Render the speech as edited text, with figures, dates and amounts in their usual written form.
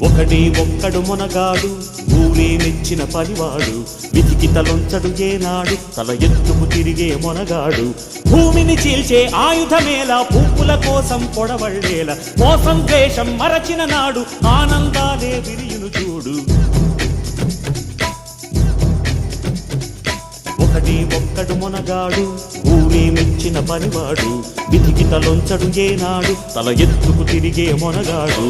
ఒకడే ఒక్కడు మొనగాడు ఊరే మెచ్చిన పనివాడు విధికి తలొంచడు ఏనాడు తల ఎత్తుకు తిరిగే మొనగాడు భూమిని చీల్చే ఆయుధమేలా పువ్వుల కోసం పొడవళ్ళేలా మోసం ద్వేషం మరచిన నాడు ఆనందాలే విరియును చూడు ఒకడే ఒక్కడు మొనగాడు ఊరే మెచ్చిన పనివాడు విధికి తలొంచడు ఏనాడు తల ఎత్తుకు తిరిగే మొనగాడు